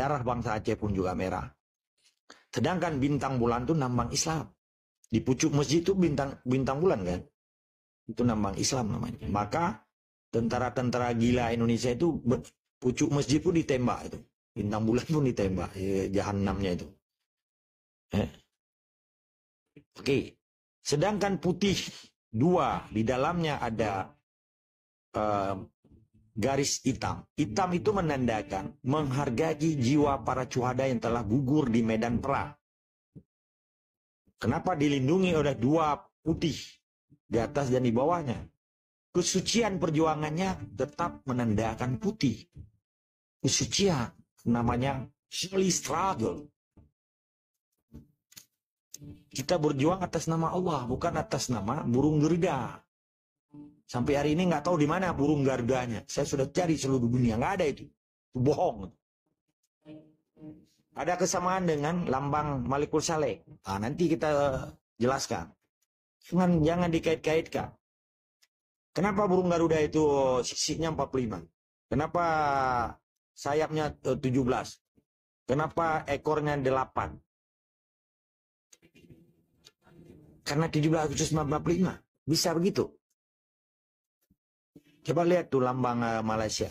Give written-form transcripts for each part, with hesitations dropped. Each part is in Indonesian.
Darah bangsa Aceh pun juga merah. Sedangkan bintang bulan itu lambang Islam. Di pucuk masjid itu bintang bulan kan. Itu lambang Islam namanya. Maka tentara-tentara gila Indonesia itu pucuk masjid pun ditembak itu. Bintang bulan pun ditembak. Jahannamnya itu. Oke. Sedangkan putih dua. Di dalamnya ada garis hitam. Hitam itu menandakan menghargai jiwa para syuhada yang telah gugur di medan perang. Kenapa dilindungi oleh dua putih di atas dan di bawahnya? Kesucian perjuangannya tetap menandakan putih. Kesucian namanya holy struggle. Kita berjuang atas nama Allah, bukan atas nama burung Garuda. Sampai hari ini nggak tahu di mana burung Garudanya. Saya sudah cari seluruh dunia, nggak ada itu. Itu bohong. Ada kesamaan dengan lambang Malikul Saleh. Nah, nanti kita jelaskan. Jangan dikait-kaitkan. Kenapa burung Garuda itu sisiknya 45? Kenapa sayapnya 17? Kenapa ekornya 8? Karena 17 Agustus 1945. Bisa begitu. Coba lihat tuh lambang Malaysia.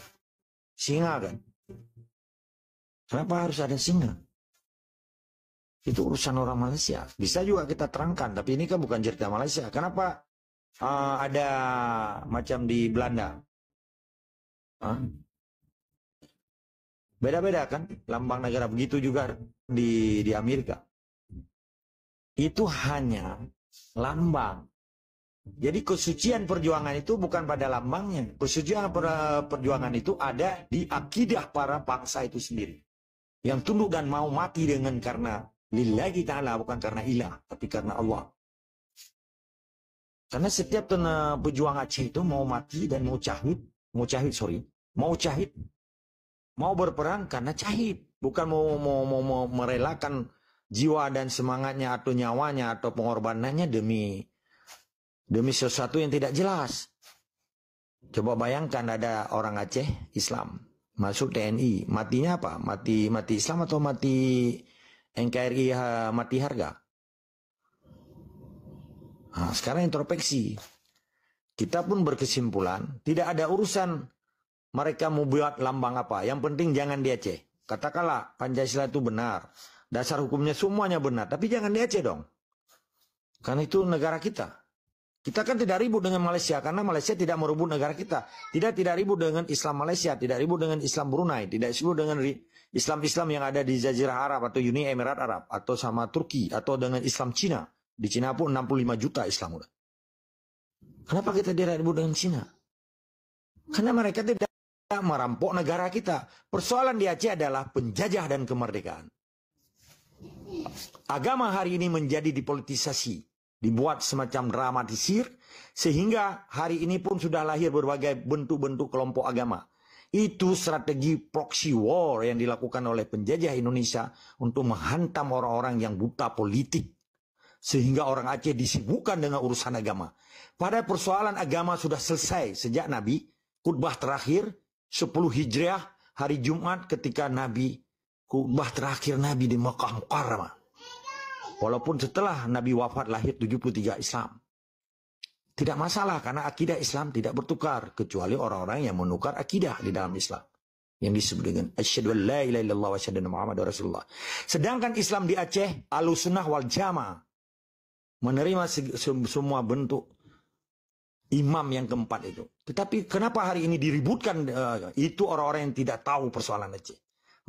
Singa kan? Kenapa harus ada singa? Itu urusan orang Malaysia. Bisa juga kita terangkan. Tapi ini kan bukan cerita Malaysia. Kenapa ada macam di Belanda? Beda-beda kan? Lambang negara. Begitu juga di Amerika. Itu hanya lambang. Jadi kesucian perjuangan itu bukan pada lambangnya. Kesucian perjuangan itu ada di akidah para bangsa itu sendiri. Yang tunduk dan mau mati dengan karena lillahi ta'ala, bukan karena ilah, tapi karena Allah. Karena setiap pejuang Aceh itu mau mati dan mau berperang karena cahid. Bukan mau merelakan jiwa dan semangatnya atau nyawanya atau pengorbanannya demi sesuatu yang tidak jelas. Coba bayangkan ada orang Aceh Islam masuk TNI, matinya apa? Mati Islam atau mati NKRI, mati harga? Nah, sekarang introspeksi. Kita pun berkesimpulan tidak ada urusan mereka mau buat lambang apa. Yang penting jangan di Aceh. Katakanlah Pancasila itu benar, dasar hukumnya semuanya benar, tapi jangan di Aceh dong. Karena itu negara kita. Kita kan tidak ribut dengan Malaysia karena Malaysia tidak merebut negara kita. Tidak ribut dengan Islam Malaysia, tidak ribut dengan Islam Brunei, tidak ribut dengan Islam yang ada di Jazirah Arab atau Uni Emirat Arab atau sama Turki atau dengan Islam Cina. Di Cina pun 65 juta Islam udah. Kenapa kita tidak ribut dengan Cina? Karena mereka tidak merampok negara kita. Persoalan di Aceh adalah penjajah dan kemerdekaan. Agama hari ini menjadi dipolitisasi. Dibuat semacam dramatisir, sehingga hari ini pun sudah lahir berbagai bentuk-bentuk kelompok agama. Itu strategi proxy war yang dilakukan oleh penjajah Indonesia untuk menghantam orang-orang yang buta politik. Sehingga orang Aceh disibukkan dengan urusan agama. Pada persoalan agama sudah selesai sejak Nabi, khutbah terakhir, 10 Hijriah, hari Jumat ketika Nabi, khutbah terakhir Nabi di Makkah Mukarramah. Walaupun setelah Nabi wafat lahir 73 Islam. Tidak masalah karena akidah Islam tidak bertukar. Kecuali orang-orang yang menukar akidah di dalam Islam. Yang disebut dengan asyhadu an la ilaha illallah wa asyhadu anna Muhammadar Rasulullah. Sedangkan Islam di Aceh, Ahlussunnah wal Jamaah, menerima semua bentuk imam yang keempat itu. Tetapi kenapa hari ini diributkan itu orang-orang yang tidak tahu persoalan Aceh.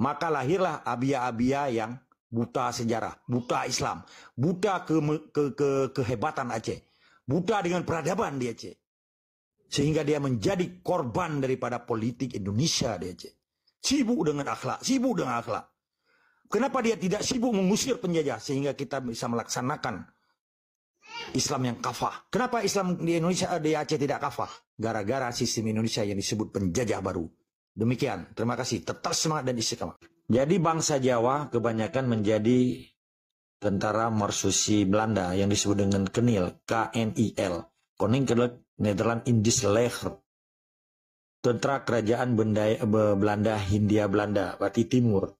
Maka lahirlah abia-abia yang buta sejarah, buta Islam, buta kehebatan Aceh, buta dengan peradaban di Aceh. Sehingga dia menjadi korban daripada politik Indonesia di Aceh. Sibuk dengan akhlak. Kenapa dia tidak sibuk mengusir penjajah sehingga kita bisa melaksanakan Islam yang kafah? Kenapa Islam di Indonesia, di Aceh tidak kafah? Gara-gara sistem Indonesia yang disebut penjajah baru. Demikian, terima kasih. Tetap semangat dan istiqamah. Jadi bangsa Jawa kebanyakan menjadi tentara mersusi Belanda yang disebut dengan KNIL, KNIL, Koninklijk Nederland Indisch Leger. Tentara Kerajaan Belanda Hindia Belanda, berarti Timur.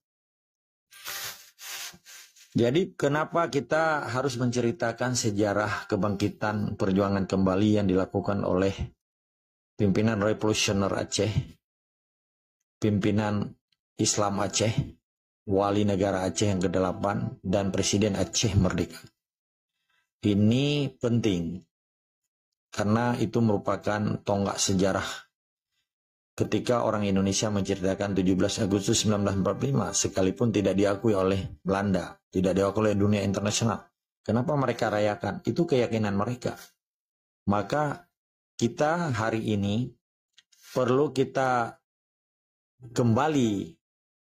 Jadi kenapa kita harus menceritakan sejarah kebangkitan perjuangan kembali yang dilakukan oleh pimpinan revolusioner Aceh, pimpinan Islam Aceh, wali negara Aceh yang ke-8, dan Presiden Aceh Merdeka. Ini penting karena itu merupakan tonggak sejarah ketika orang Indonesia menceritakan 17 Agustus 1945 sekalipun tidak diakui oleh Belanda, tidak diakui oleh dunia internasional. Kenapa mereka rayakan? Itu keyakinan mereka. Maka kita hari ini perlu kita kembali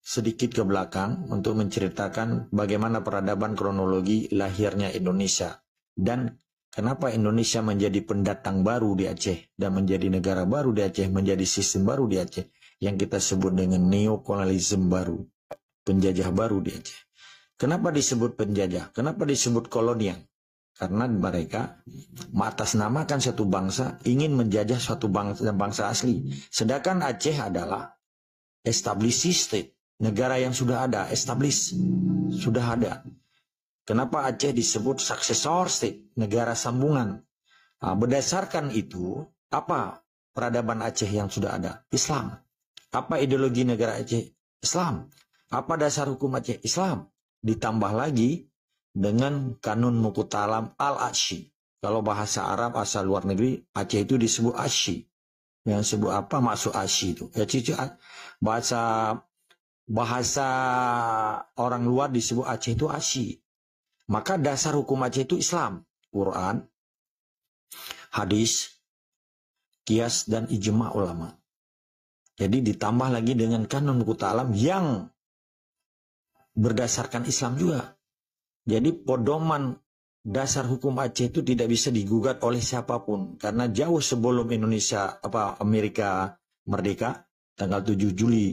sedikit ke belakang untuk menceritakan bagaimana peradaban kronologi lahirnya Indonesia dan kenapa Indonesia menjadi pendatang baru di Aceh dan menjadi negara baru di Aceh, menjadi sistem baru di Aceh yang kita sebut dengan neokolonialisme baru, penjajah baru di Aceh. Kenapa disebut penjajah? Kenapa disebut kolonial? Karena mereka mengatasnamakan satu bangsa, ingin menjajah suatu bangsa asli. Sedangkan Aceh adalah established state, negara yang sudah ada, established, sudah ada. Kenapa Aceh disebut successor state, negara sambungan? Nah, berdasarkan itu, apa peradaban Aceh yang sudah ada? Islam. Apa ideologi negara Aceh? Islam. Apa dasar hukum Aceh? Islam. Ditambah lagi dengan kanun Mukutalam al-Ashi. Kalau bahasa Arab asal luar negeri, Aceh itu disebut Ashi. Yang disebut apa maksud Ashi itu? Ya, bahasa orang luar disebut Aceh itu Ashi. Maka dasar hukum Aceh itu Islam, Quran, hadis, qiyas, dan ijma ulama. Jadi ditambah lagi dengan kanun Mukutalam yang berdasarkan Islam juga. Jadi pedoman dasar hukum Aceh itu tidak bisa digugat oleh siapapun. Karena jauh sebelum Amerika merdeka, tanggal 7 Juli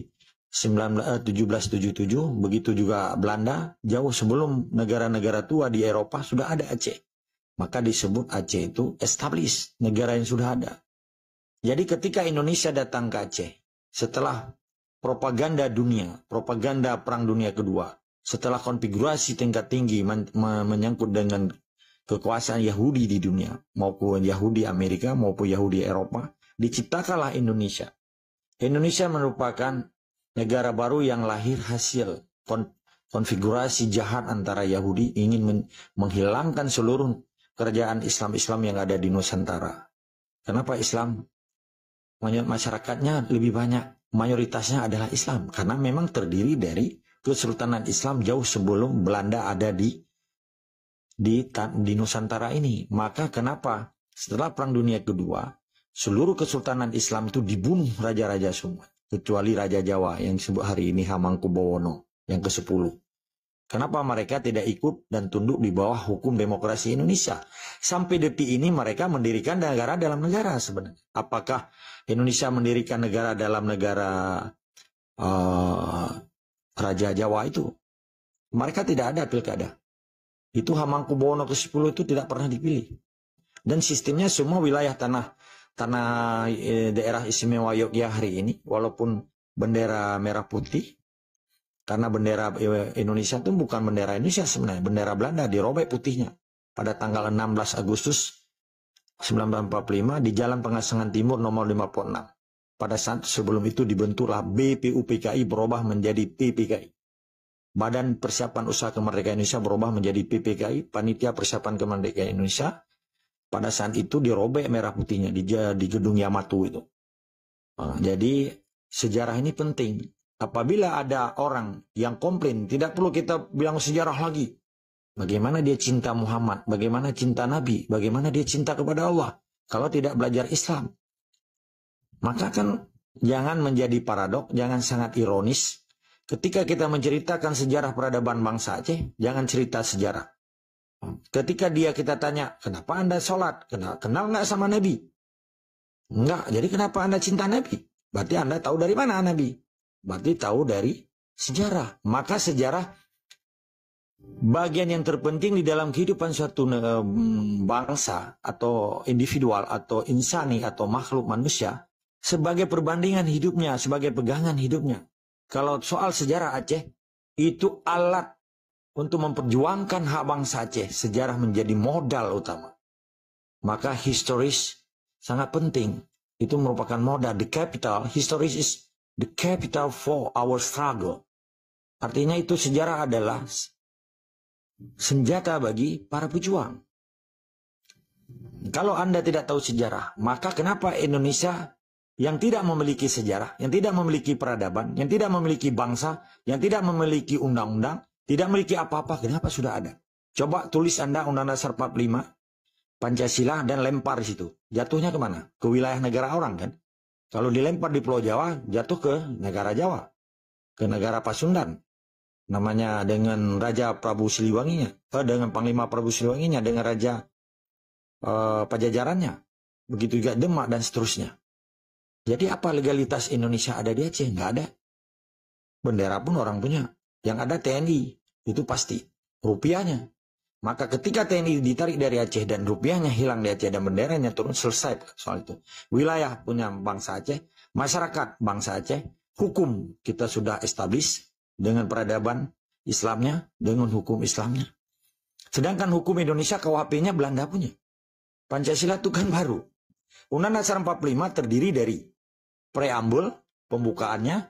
1777, begitu juga Belanda, jauh sebelum negara-negara tua di Eropa sudah ada Aceh. Maka disebut Aceh itu established, negara yang sudah ada. Jadi ketika Indonesia datang ke Aceh, setelah propaganda dunia, propaganda Perang Dunia Kedua, setelah konfigurasi tingkat tinggi menyangkut dengan kekuasaan Yahudi di dunia, maupun Yahudi Amerika, maupun Yahudi Eropa, diciptakanlah Indonesia. Indonesia merupakan negara baru yang lahir hasil konfigurasi jahat antara Yahudi ingin menghilangkan seluruh kerajaan Islam yang ada di Nusantara. Kenapa Islam? Masyarakatnya lebih banyak, mayoritasnya adalah Islam. Karena memang terdiri dari Kesultanan Islam jauh sebelum Belanda ada di Nusantara ini. Maka kenapa setelah Perang Dunia Kedua, seluruh Kesultanan Islam itu dibunuh raja-raja semua. Kecuali Raja Jawa yang disebut hari ini Hamengkubuwono yang ke-10. Kenapa mereka tidak ikut dan tunduk di bawah hukum demokrasi Indonesia? Sampai detik ini mereka mendirikan negara dalam negara sebenarnya. Apakah Indonesia mendirikan negara dalam negara Raja Jawa itu? Mereka tidak ada pilkada. Itu Hamengkubuwono ke-10 itu tidak pernah dipilih. Dan sistemnya semua wilayah tanah daerah istimewa Yogyakarta hari ini, walaupun bendera merah putih, karena bendera Indonesia itu bukan bendera Indonesia sebenarnya, bendera Belanda, dirobek putihnya pada tanggal 16 Agustus 1945 di Jalan Pengasingan Timur nomor 56. Pada saat sebelum itu dibentuklah BPUPKI berubah menjadi PPKI. Badan Persiapan Usaha Kemerdekaan Indonesia berubah menjadi PPKI, Panitia Persiapan Kemerdekaan Indonesia. Pada saat itu dirobek merah putihnya di gedung Yamato itu. Jadi sejarah ini penting. Apabila ada orang yang komplain, tidak perlu kita bilang sejarah lagi. Bagaimana dia cinta Muhammad, bagaimana cinta Nabi, bagaimana dia cinta kepada Allah. Kalau tidak belajar Islam. Maka kan jangan menjadi paradok, jangan sangat ironis. Ketika kita menceritakan sejarah peradaban bangsa Aceh, jangan cerita sejarah. Ketika kita tanya, kenapa Anda sholat? Kenal nggak sama Nabi? Enggak, jadi kenapa Anda cinta Nabi? Berarti Anda tahu dari mana Nabi? Berarti tahu dari sejarah. Maka sejarah bagian yang terpenting di dalam kehidupan suatu bangsa atau individual atau insani atau makhluk manusia sebagai perbandingan hidupnya, sebagai pegangan hidupnya. Kalau soal sejarah Aceh, itu alat untuk memperjuangkan hak bangsa Aceh, sejarah menjadi modal utama. Maka historis sangat penting. Itu merupakan modal. The capital, historis is the capital for our struggle. Artinya itu sejarah adalah senjata bagi para pejuang. Kalau Anda tidak tahu sejarah, maka kenapa Indonesia yang tidak memiliki sejarah, yang tidak memiliki peradaban, yang tidak memiliki bangsa, yang tidak memiliki undang-undang, tidak memiliki apa-apa, kenapa sudah ada? Coba tulis Anda Undang-Undang Dasar 45, Pancasila, dan lempar di situ. Jatuhnya kemana? Ke wilayah negara orang kan? Kalau dilempar di Pulau Jawa, jatuh ke negara Jawa. Ke negara Pasundan. Namanya dengan Raja Prabu Siliwanginya. Dengan Panglima Prabu Siliwanginya. Dengan Raja Pajajarannya. Begitu juga Demak dan seterusnya. Jadi apa legalitas Indonesia ada di Aceh? Nggak ada. Bendera pun orang punya. Yang ada TNI. Itu pasti. Rupiahnya. Maka ketika TNI ditarik dari Aceh dan rupiahnya hilang di Aceh dan benderanya turun, selesai soal itu. Wilayah punya bangsa Aceh, masyarakat bangsa Aceh, hukum kita sudah establish dengan peradaban Islamnya, dengan hukum Islamnya. Sedangkan hukum Indonesia KUHP-nya Belanda punya. Pancasila itu kan baru. Undang-Undang Dasar 45 terdiri dari preambul, pembukaannya,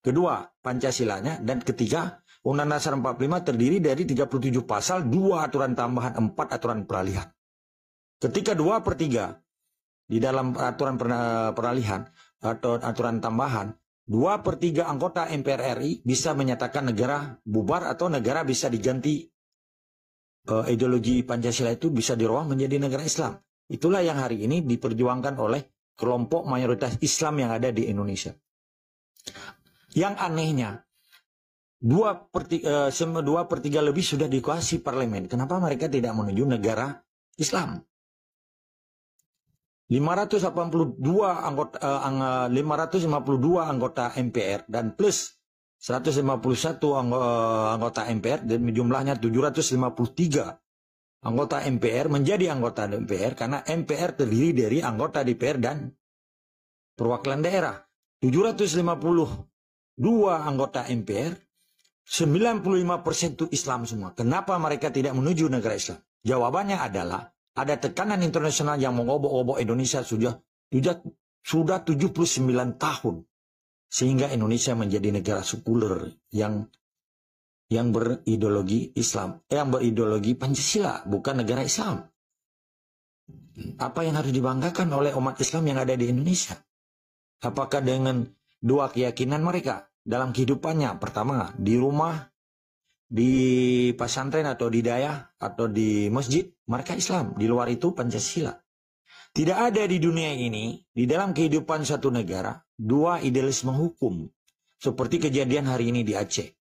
kedua Pancasilanya, dan ketiga Undang-Undang Dasar 45 terdiri dari 37 pasal, 2 aturan tambahan, 4 aturan peralihan. Ketika 2/3 di dalam aturan peralihan atau aturan tambahan, 2/3 anggota MPR RI bisa menyatakan negara bubar atau negara bisa diganti, ideologi Pancasila itu bisa dirubah menjadi negara Islam. Itulah yang hari ini diperjuangkan oleh kelompok mayoritas Islam yang ada di Indonesia. Yang anehnya, 2/3 lebih sudah dikuasai parlemen. Kenapa mereka tidak menuju negara Islam? 552 anggota MPR dan plus 151 anggota MPR, dan jumlahnya 753 anggota MPR menjadi anggota DPR, karena MPR terdiri dari anggota DPR dan perwakilan daerah. 752 anggota MPR, 95% itu Islam semua. Kenapa mereka tidak menuju negara Islam? Jawabannya adalah ada tekanan internasional yang mengobok-obok Indonesia sudah 79 tahun. Sehingga Indonesia menjadi negara sekuler yang berideologi Islam, yang berideologi Pancasila, bukan negara Islam. Apa yang harus dibanggakan oleh umat Islam yang ada di Indonesia? Apakah dengan dua keyakinan mereka dalam kehidupannya? Pertama, di rumah, di pesantren atau di dayah atau di masjid, mereka Islam. Di luar itu Pancasila. Tidak ada di dunia ini, di dalam kehidupan suatu negara, dua idealisme hukum. Seperti kejadian hari ini di Aceh.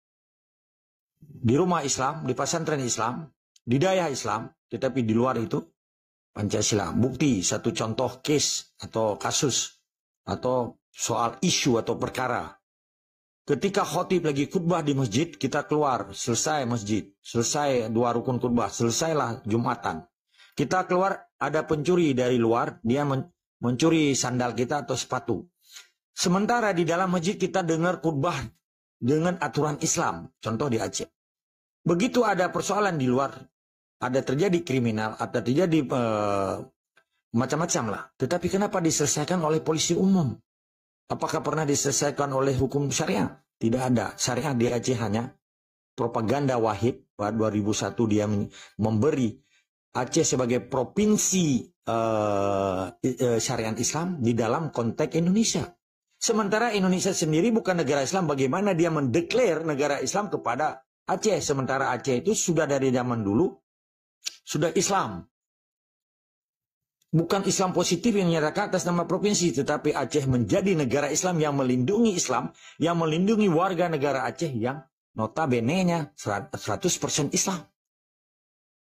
Di rumah Islam, di pesantren Islam, di dayah Islam, tetapi di luar itu Pancasila. Bukti, satu contoh case atau kasus atau soal isu atau perkara. Ketika khotib lagi khutbah di masjid, kita keluar, selesai masjid, selesai 2 rukun khutbah, selesailah Jumatan. Kita keluar, ada pencuri dari luar, dia mencuri sandal kita atau sepatu. Sementara di dalam masjid kita dengar khutbah dengan aturan Islam, contoh di Aceh. Begitu ada persoalan di luar, ada terjadi kriminal, ada terjadi macam-macam lah. Tetapi kenapa diselesaikan oleh polisi umum? Apakah pernah diselesaikan oleh hukum syariah? Tidak ada. Syariah di Aceh hanya propaganda Wahid. Pada 2001 dia memberi Aceh sebagai provinsi syariat Islam di dalam konteks Indonesia. Sementara Indonesia sendiri bukan negara Islam. Bagaimana dia mendeklar negara Islam kepada Aceh? Sementara Aceh itu sudah dari zaman dulu sudah Islam. Bukan Islam positif yang dinyatakan atas nama provinsi, tetapi Aceh menjadi negara Islam yang melindungi Islam, yang melindungi warga negara Aceh yang notabene-nya 100% Islam.